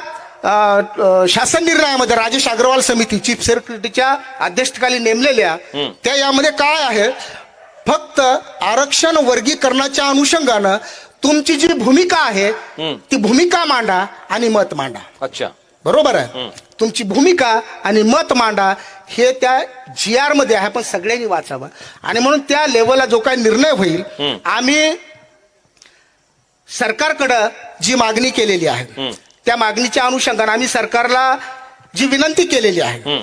शासन निर्णयामध्ये राजेश अग्रवाल समिती चीफ सेक्रेटरीच्या अध्यक्षतेखाली नेमलेल्या त्या यामध्ये काय आहे, फक्त आरक्षण वर्गीकरणाच्या अनुषंगानं तुमची जी भूमिका आहे ती भूमिका मांडा आणि मत मांडा. बरोबर आहे. तुमची भूमिका आणि मत मांडा हे त्या GR मध्ये आहे, पण सगळ्यांनी वाचावा. आणि म्हणून त्या लेवलला जो काही निर्णय होईल आम्ही सरकारकडं जी मागणी केलेली आहे त्या मागणीच्या अनुषंगाने आम्ही सरकारला जी विनंती केलेली आहे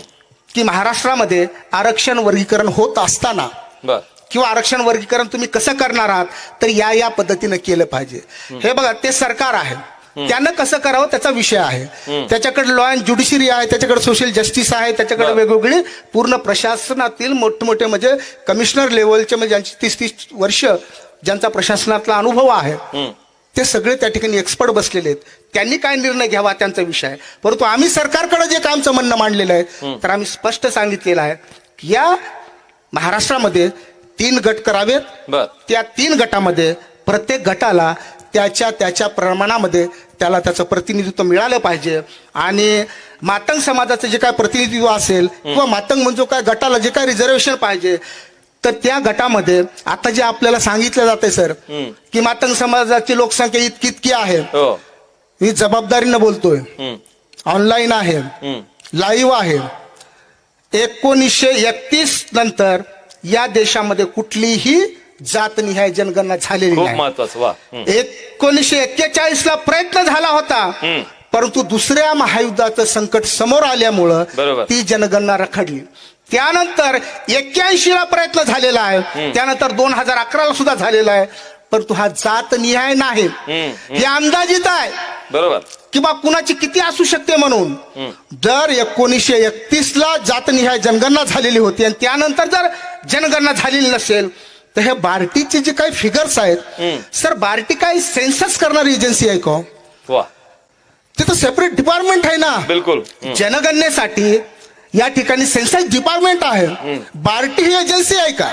की महाराष्ट्रामध्ये आरक्षण वर्गीकरण होत असताना बर किंवा आरक्षण वर्गीकरण तुम्ही कसं करणार आहात तर या पद्धतीनं केलं पाहिजे. हे बघा, ते सरकार आहे, त्यानं कसं करावं त्याचा विषय आहे. त्याच्याकडे लॉ अँड ज्युडिशरी आहे, त्याच्याकडे सोशल जस्टिस आहे, त्याच्याकडे वेगवेगळी पूर्ण प्रशासनातील मोठमोठे म्हणजे कमिशनर लेवलचे म्हणजे ज्यांची 30-30 वर्ष ज्यांचा प्रशासनातला अनुभव आहे ते सगळे त्या ठिकाणी एक्सपर्ट बसलेले आहेत. त्यांनी काय निर्णय घ्यावा त्यांचा विषय आहे. परंतु आम्ही सरकारकडे जे कामचं म्हणणं मांडलेलं आहे तर आम्ही स्पष्ट सांगितलेलं आहे की या महाराष्ट्रामध्ये 3 गट करावेत. त्या 3 गटामध्ये प्रत्येक गटाला त्याच्या प्रमाणामध्ये त्याला त्याचं प्रतिनिधित्व मिळालं पाहिजे. आणि मातंग समाजाचं जे काय प्रतिनिधित्व असेल किंवा मातंग म्हणजे काय गटाला जे काय रिझर्वेशन पाहिजे तर त्या गटामध्ये आता जे आपल्याला सांगितलं जाते सर की मातंग समाजाची लोकसंख्या इतकी आहे. मी जबाबदारीनं बोलतोय, ऑनलाईन आहे, लाईव्ह आहे. 1931 नंतर या देशामध्ये कुठलीही जातनिहाय जनगणना झालेली नाही. महत्वाचं 1941 ला प्रयत्न झाला होता परंतु दुसऱ्या महायुद्धाचं संकट समोर आल्यामुळं ती जनगणना रखडली. त्यानंतर 81 ला प्रयत्न झालेला आहे, त्यानंतर 2011 ला सुद्धा झालेला आहे, परंतु हा जातनिहाय नाही. हे अंदाजित आहे बरोबर किंवा कुणाची किती असू शकते म्हणून. जर 1931 ला जातनिहाय जनगणना झालेली होती आणि त्यानंतर जर जनगणना झालेली नसेल तर हे बार्टीचे जे काही फिगर्स आहेत सर, बार्टी काही सेन्सस करणारी एजन्सी आहे का? तिथं सेपरेट डिपार्टमेंट आहे ना. बिलकुल जनगणनेसाठी या ठिकाणी सेन्सस डिपार्टमेंट आहे. बार्टी ही एजन्सी आहे का?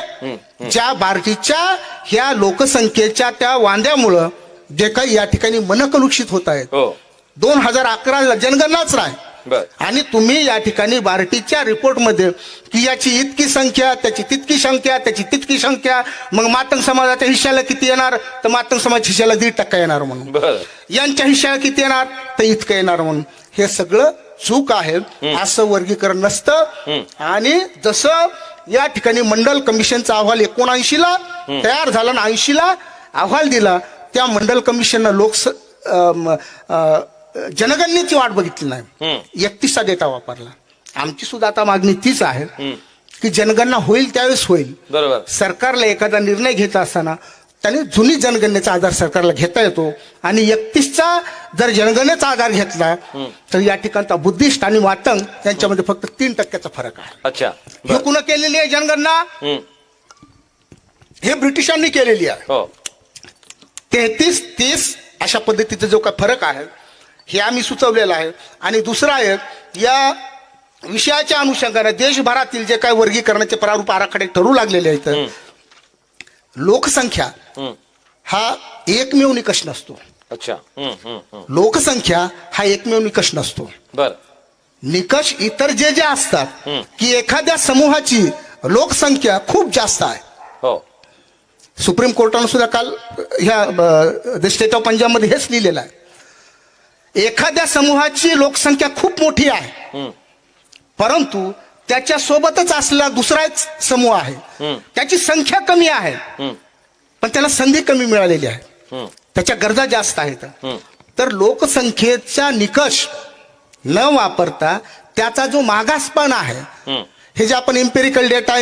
ज्या बार्टीच्या ह्या लोकसंख्येच्या त्या वांद्यामुळं जे काही या ठिकाणी मनकलुषित होत आहेत. 2011 जनगणनाच नाही आणि तुम्ही या ठिकाणी बार्टीच्या रिपोर्टमध्ये की याची इतकी संख्या, त्याची तितकी संख्या, त्याची तितकी संख्या, मग मातंग समाजाच्या हिश्श्याला किती येणार तर मातंग समाज हिश्श्याला 1.5% येणार म्हणून, यांच्या हिश्श्याला किती येणार तर इतकं येणार म्हणून. हे सगळं चूक आहे. असं वर्गीकरण नसतं. आणि जसं या ठिकाणी मंडल कमिशनचा अहवाल 79 ला तयार झाला आणि 80 ला अहवाल दिला, त्या मंडल कमिशननं जनगणनेची वाट बघितली नाही, 31 चा डेटा वापरला. आमची सुद्धा आता मागणी तीच आहे की जनगणना होईल त्यावेळेस होईल. बरोबर. सरकारला एखादा निर्णय घेत असताना त्याने जुनी जनगणनेचा आधार सरकारला घेता येतो आणि 31चा जर जनगणनेचा आधार घेतला तर या ठिकाणचा बुद्धिस्ट आणि मातंग यांच्यामध्ये फक्त 3% फरक आहे. अच्छा, हे कुणा केलेली आहे जनगणना? हे ब्रिटिशांनी केलेली आहे. 33-30 अशा पद्धतीचा जो काय फरक आहे हे आम्ही सुचवलेलं आहे. आणि दुसरं आहे, या विषयाच्या अनुषंगाने देशभरातील जे काही वर्गीकरणाचे प्रारूप आराखडे ठरू लागलेले आहेत, लोकसंख्या हा एकमेव निकष नसतो. अच्छा, लोकसंख्या हा एकमेव निकष नसतो. बर निकष इतर जे जे असतात की एखाद्या समूहाची लोकसंख्या खूप जास्त आहे. हो, सुप्रीम कोर्टानं सुद्धा काल ह्या द स्टेट ऑफ पंजाब मध्ये हेच लिहिलेलं आहे. एखाद्या समूहाची लोकसंख्या खूप मोठी आहे परंतु त्याच्या सोबतच असलेला दुसरा एक समूह आहे, त्याची संख्या कमी आहे पण त्याला संधी कमी मिळालेली आहे, त्याच्या गरजा जास्त आहेत. तर लोकसंख्येचा निकष न वापरता त्याचा जो मागासपण आहे, हे जे आपण एम्पेरिकल डेटा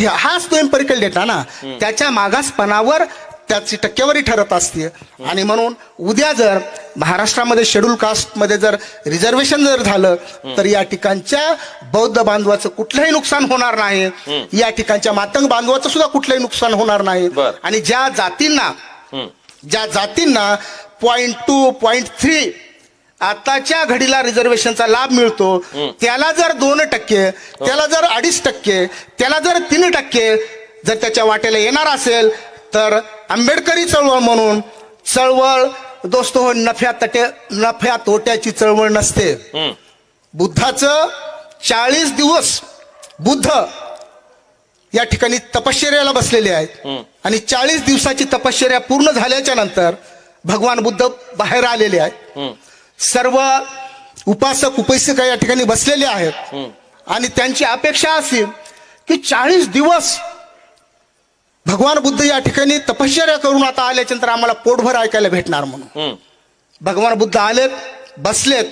हाच तो एम्पेरिकल डेटा ना, त्याच्या मागासपणावर त्याची टक्केवारी ठरत असते. आणि म्हणून उद्या जर महाराष्ट्रामध्ये शेड्यूल कास्टमध्ये जर रिझर्वेशन जर झालं तर या ठिकाणच्या बौद्ध बांधवाचं कुठलंही नुकसान होणार नाही, या ठिकाणच्या मातंग बांधवाचं सुद्धा कुठलंही नुकसान होणार नाही. आणि ज्या जातींना 0.2, 0.3 आताच्या घडीला रिझर्वेशनचा लाभ मिळतो त्याला जर 2%, त्याला जर 2.5%, त्याला जर 3% जर त्याच्या वाटेला येणार असेल तर आंबेडकरी चळवळ म्हणून चळवळ दोस्त हो नफ्या तोट्याची चळवळ नसते. बुद्धाचं 40 दिवस बुद्ध या ठिकाणी तपश्चर्याला बसलेले आहेत आणि 40 दिवसाची तपश्चर्या पूर्ण झाल्याच्या नंतर भगवान बुद्ध बाहेर आलेले आहेत. सर्व उपासक उपासिका या ठिकाणी बसलेले आहेत आणि त्यांची अपेक्षा असेल की 40 दिवस भगवान बुद्ध या ठिकाणी तपश्चर्या करून आता आल्याच्यानंतर आम्हाला पोटभर ऐकायला भेटणार म्हणून भगवान बुद्ध आलेत, बसलेत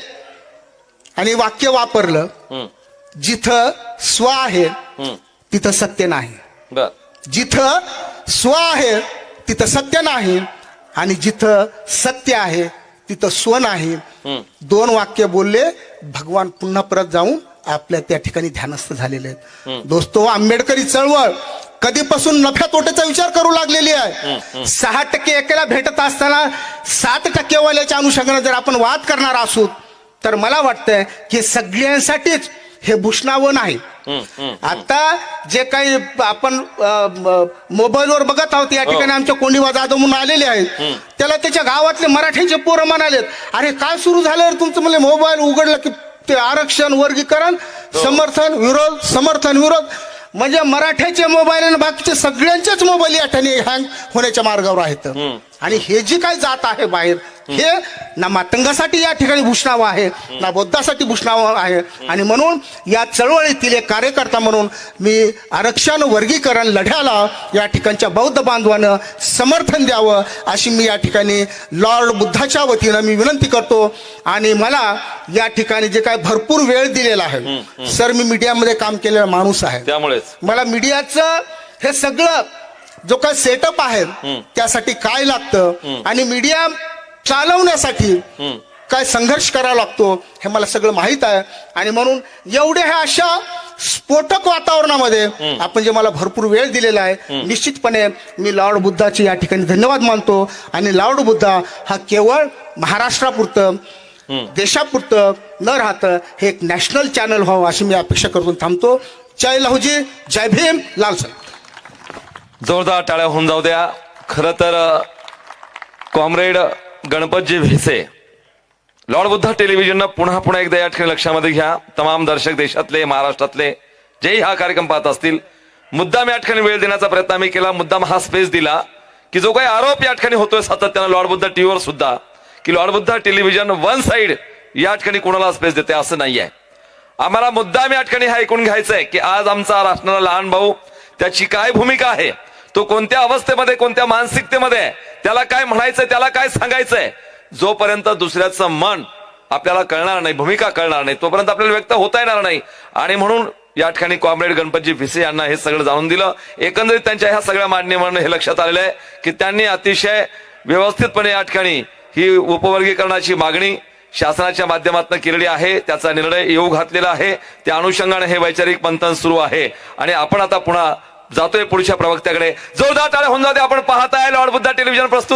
आणि वाक्य वापरलं, जिथं स्व आहे तिथं सत्य नाही, बर जिथं स्व आहे तिथं सत्य नाही, आणि जिथं सत्य आहे तिथं स्व नाही. दोन वाक्य बोलले, भगवान पुन्हा परत जाऊन आपल्या त्या ठिकाणी ध्यानस्थ झालेले आहेत. दोस्तो, आंबेडकरी चळवळ कधीपासून नफ्या तोट्याचा विचार करू लागलेली आहे. 6% एकेला भेटत असताना 7% वाल्याच्या अनुषंगाने जर आपण वाद करणार असू तर मला वाटतंय की सगळ्यांसाठीच हे भूषणावं नाही. आता जे काही आपण मोबाईलवर बघत आहोत, या ठिकाणी आमच्या कोंडीबा जाधव म्हणून आलेले आहेत, त्याला त्याच्या गावातले मराठ्यांचे पोरं म्हणालेत, अरे काय सुरू झालं तुमचं? म्हणजे मोबाईल उघडलं की ते आरक्षण, वर्गीकरण, समर्थन विरोध, समर्थन विरोध, म्हणजे मराठ्याचे मोबाईल आणि बाकीचे सगळ्यांचेच मोबाईल या ठिकाणी हँग होण्याच्या मार्गावर आहेत. आणि हे जी काही जात आहे बाहेर, हे ना मातंगासाठी या ठिकाणी भूषणावं आहे, ना बौद्धासाठी भूषणावं आहे. आणि म्हणून या चळवळीतील एक कार्यकर्ता म्हणून मी आरक्षण वर्गीकरण लढ्याला या ठिकाणच्या बौद्ध बांधवानं समर्थन द्यावं अशी मी या ठिकाणी लॉर्ड बुद्धाच्या वतीनं मी विनंती करतो. आणि मला या ठिकाणी जे काय भरपूर वेळ दिलेला आहे, सर मी मीडियामध्ये काम केलेला माणूस आहे, त्यामुळे मला मीडियाचं हे सगळं जो काय सेटअप आहे त्यासाठी काय लागतं आणि मीडिया चालवण्यासाठी काय संघर्ष करावा लागतो हे मला सगळं माहित आहे. आणि म्हणून एवढ्या ह्या अशा स्फोटक वातावरणामध्ये आपण जे मला भरपूर वेळ दिलेला आहे, निश्चितपणे मी लॉर्ड बुद्धाचे या ठिकाणी धन्यवाद मानतो. आणि लॉर्ड बुद्धा हा केवळ महाराष्ट्रापुरतं, देशापुरतं न राहतं हे एक नॅशनल चॅनल व्हावं अशी मी अपेक्षा करून थांबतो. जय लहुजी, जय भीम, लाल सर. जोरदार टाळ्या होऊन जाऊ द्या. खरं तर कॉम्रेड गणपतजी भिसे, लॉर्ड बुद्धा टेलिव्हिजननं पुन्हा एकदा या ठिकाणी लक्षामध्ये घ्या. तमाम दर्शक देशातले, महाराष्ट्रातले जेही हा कार्यक्रम पाहत असतील, मुद्दाम या ठिकाणी वेळ देण्याचा प्रयत्न आम्ही केला, मुद्दाम हा स्पेस दिला की जो काही आरोप या ठिकाणी होतोय सातत्यानं लॉर्ड बुद्धा टीव्हीवर सुद्धा, की Lord Buddha television one side या ठिकाणी कोणाला स्पेस देते, असं नाहीये. आम्हाला मुद्दाम या ठिकाणी हा ऐकून घ्यायचंय की आज आमचा राष्ट्राला लहान भाऊ, त्याची काय भूमिका आहे, तो कोणत्या अवस्थेमध्ये, कोणत्या मानसिकतेमध्ये, त्याला काय म्हणायचंय, त्याला काय सांगायचंय. जोपर्यंत दुसऱ्याचं मन आपल्याला कळणार नाही, भूमिका कळणार नाही, तोपर्यंत आपल्याला व्यक्त होता येणार नाही. आणि म्हणून या ठिकाणी कॉम्रेड गणपतजी भिसे यांना हे सगळं जाणून दिलं. एकंदरीत त्यांच्या ह्या सगळ्या मान्यवरांना हे लक्षात आलेलं आहे की त्यांनी अतिशय व्यवस्थितपणे या ठिकाणी ही उपवर्गीकरणाची मागणी शासनाच्या माध्यमातून केलेली आहे, त्याचा निर्णय येऊ घातलेला आहे. त्या अनुषंगाने हे वैचारिक मंथन सुरू आहे. आणि आपण आता पुन्हा जातोय पुढच्या प्रवक्त्याकडे. जोरदार टाळ्या होऊन जाते. आपण पाहताय लॉर्ड बुद्धा टेलिव्हिजन प्रस्तुत